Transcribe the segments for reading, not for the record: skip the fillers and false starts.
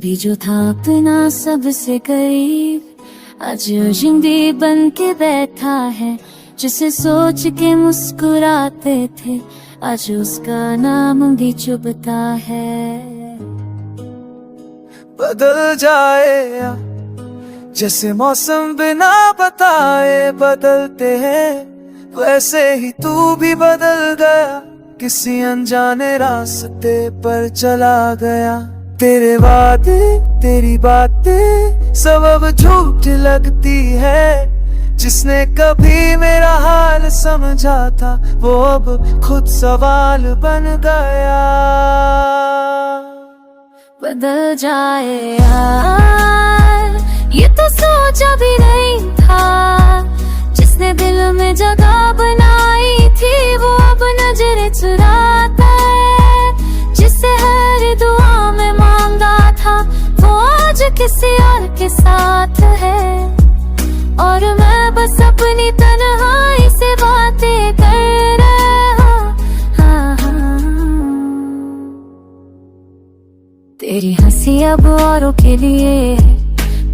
कभी जो था अपना सबसे करीब, आज जिंदगी बन के बैठा है। जिसे सोच के मुस्कुराते थे, आज उसका नाम भी चुभता है। बदल जाए जैसे मौसम बिना बताए बदलते हैं, वैसे ही तू भी बदल गया। किसी अनजाने रास्ते पर चला गया। तेरे वादे तेरी बातें सब अब झूठ लगती है। जिसने कभी मेरा हाल समझा था, वो अब खुद सवाल बन गया। बदल जाए यार, ये तो सोचा भी नहीं था। जिसने दिल में जगह बनाई थी, वो अब नजरें चुराता है। जिससे हर दुआ में मांगा था, वो आज किसी और के साथ है। और मैं बस अपनी तन्हाई से बातें कर रहा। तेरी हंसी अब औरों के लिए,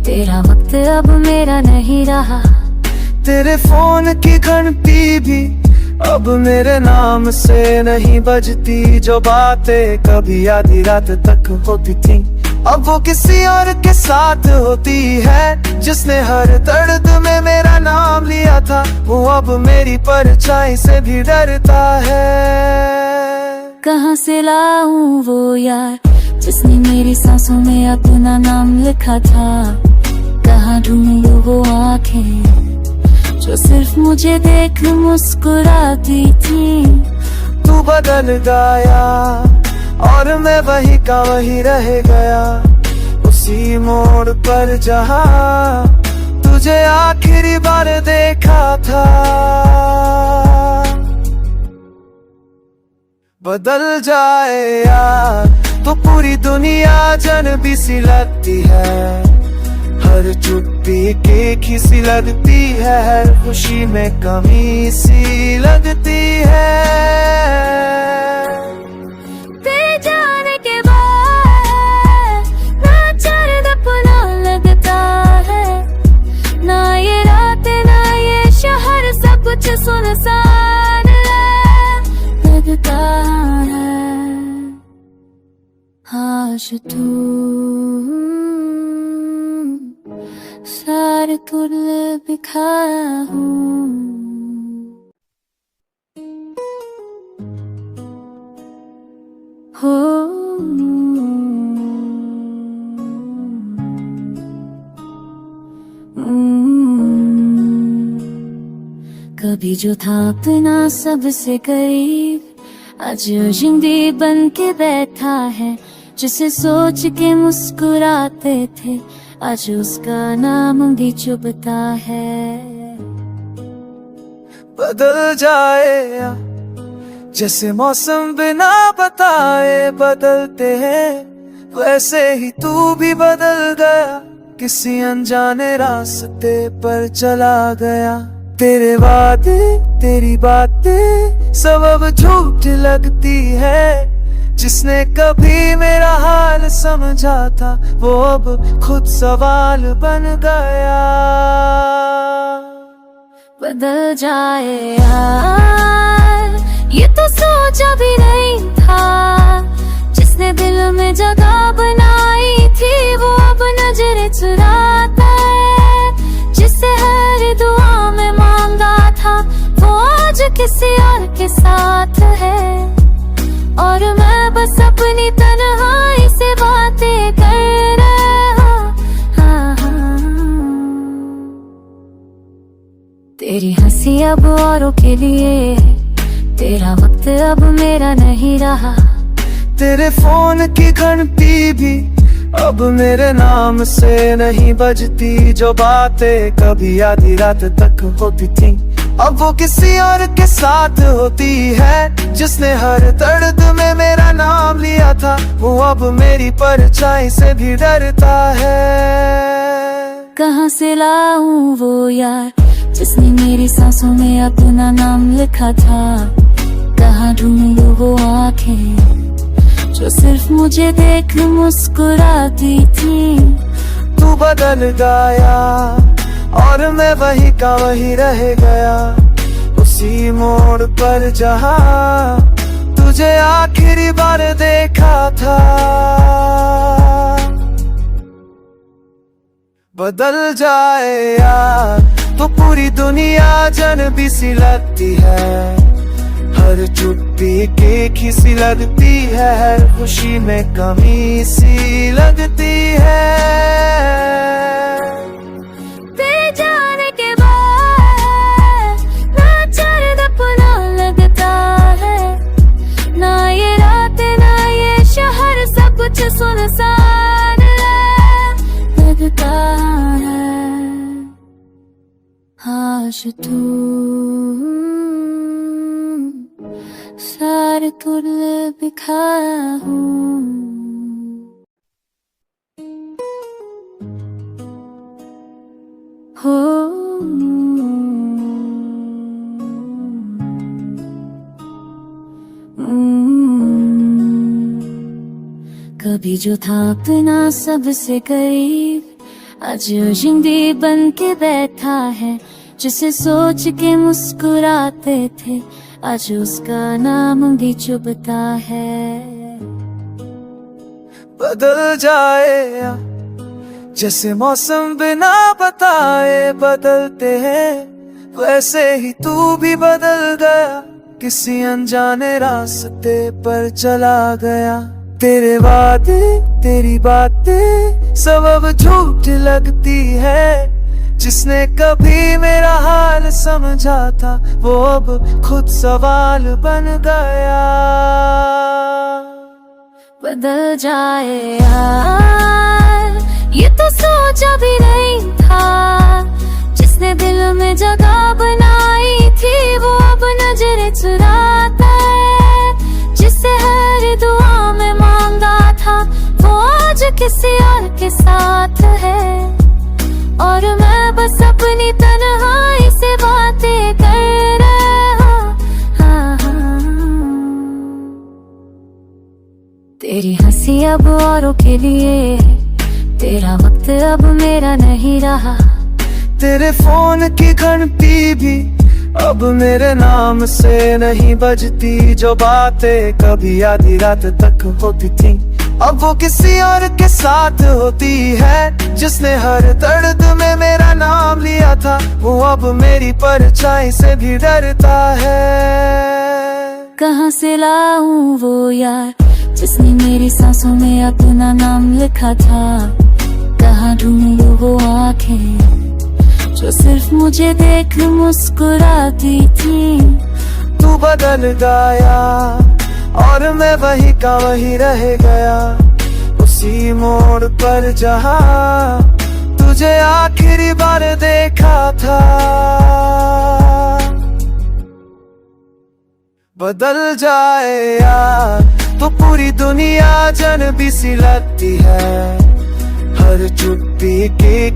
तेरा वक्त अब मेरा नहीं रहा। तेरे फोन की घंटी भी अब मेरे नाम से नहीं बजती। जो बातें कभी आधी रात तक होती थी, अब वो किसी और के साथ होती है। जिसने हर दर्द में मेरा नाम लिया था, वो अब मेरी परछाई से भी डरता है। कहाँ से लाऊं वो यार, जिसने मेरी सांसों में अपना नाम लिखा था। कहाँ ढूंढूं वो आंखें जो सिर्फ मुझे देख मुस्कुराती थी। तू बदल गया और मैं वही का वही रह गया। उसी मोड़ पर जहाँ तुझे आखिरी बार देखा था। बदल जाए यार तो पूरी दुनिया जनबी सी लगती है। हर चुप्पी के खिसी लगती है, हर खुशी में कमी सी लगती है। तेरे जाने के बाद ना चैन अपना लगता है, ना ये रात ना ये शहर, सब कुछ सुनसान लगता है। आज तू सारे तुल बिखाया हूँ। हो कभी जो था अपना सबसे करीब, आज जिंदगी बन के बैठा है। जिसे सोच के मुस्कुराते थे, आज उसका नाम भी चुभता है। बदल जाए जैसे मौसम बिना बताए बदलते हैं, वैसे ही तू भी बदल गया। किसी अनजाने रास्ते पर चला गया। तेरे वादे तेरी बातें सब अब झूठ लगती है। जिसने कभी मेरा हाल समझा था, वो अब खुद सवाल बन गया। बदल जाए यार, ये तो सोचा भी नहीं था। जिसने दिल में जगह बनाई थी, वो अब नजरें चुराता है। जिससे हर दुआ में मांगा था, वो आज किसी और के साथ है। और मैं बस अपनी तन्हाई से बातें कर रहा। तेरी हंसी अब औरों के लिए, तेरा वक्त अब मेरा नहीं रहा। तेरे फोन की घंटी भी अब मेरे नाम से नहीं बजती। जो बातें कभी आधी रात तक होती थी, अब वो किसी और के साथ होती है। जिसने हर दर्द में मेरा नाम लिया था, वो अब मेरी परछाई से भी डरता है। कहाँ से लाऊं वो यार, जिसने मेरी सांसों में अपना नाम लिखा था। कहाँ ढूंढूं वो आंखें जो सिर्फ मुझे देख मुस्कुराती थी। तू बदल गया और मैं वही का वही रह गया, उसी मोड़ पर जहाँ तुझे आखिरी बार देखा था। बदल जाए यार तो पूरी दुनिया जन भी सी लगती है, हर चुप्पी की सी लगती है, हर खुशी में कमी सी लगती है। तेरे जाने के बाद ना चैन अपना लगता है, ना ये रात ना ये शहर, सब कुछ सुनसान लगता है। काश तू सारे तुल बिखाया हूँ। हो कभी जो था अपना सबसे करीब, आज जिंदगी बन के बैठा है। जिसे सोच के मुस्कुराते थे, आज उसका नाम भी चुभता है। बदल जाए या जैसे मौसम बिना बताए बदलते हैं, वैसे ही तू भी बदल गया, किसी अनजाने रास्ते पर चला गया। तेरे वादे तेरी बातें सब अब झूठ लगती है, जिसने कभी मेरा हाल समझा था वो अब खुद सवाल बन गया। बदल जाए यार ये तो सोचा भी नहीं था, जिसने दिल में जगह बनाई थी वो अब नजरें चुराता है। जिसे हर दुआ में मांगा था वो आज किसी और के साथ है, और मैं बस अपनी तन्हाई से बातें कर रहा। तेरी हंसी अब औरों के लिए, तेरा वक्त अब मेरा नहीं रहा। तेरे फोन की घंटी भी अब मेरे नाम से नहीं बजती, जो बातें कभी आधी रात तक होती थी अब वो किसी और के साथ होती है। जिसने हर दर्द में मेरा नाम लिया था वो अब मेरी परछाई से भी डरता है। कहाँ से लाऊं वो यार जिसने मेरी सांसों में अपना नाम लिखा था, कहाँ ढूंढूं वो आंखें जो सिर्फ मुझे देख मुस्कुराती थी। तू बदल गया और मैं वही का वही रह गया, उसी मोड़ पर जहाँ तुझे आखिरी बार देखा था। बदल जाए यार तो पूरी दुनिया जन भी सी लगती है, हर चुप्पी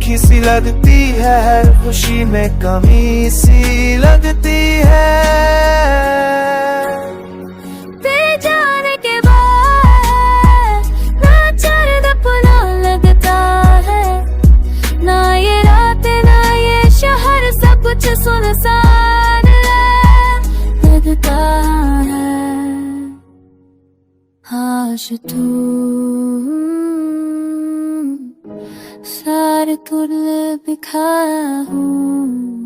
की सी लगती है, हर खुशी में कमी सी लगती है। तेरे जाने के बाद ना चैन अपना लगता है, ना ये रात ना ये शहर, सब कुछ सुनसान लगता है। काश तू सारे तुल बिखाया हूँ।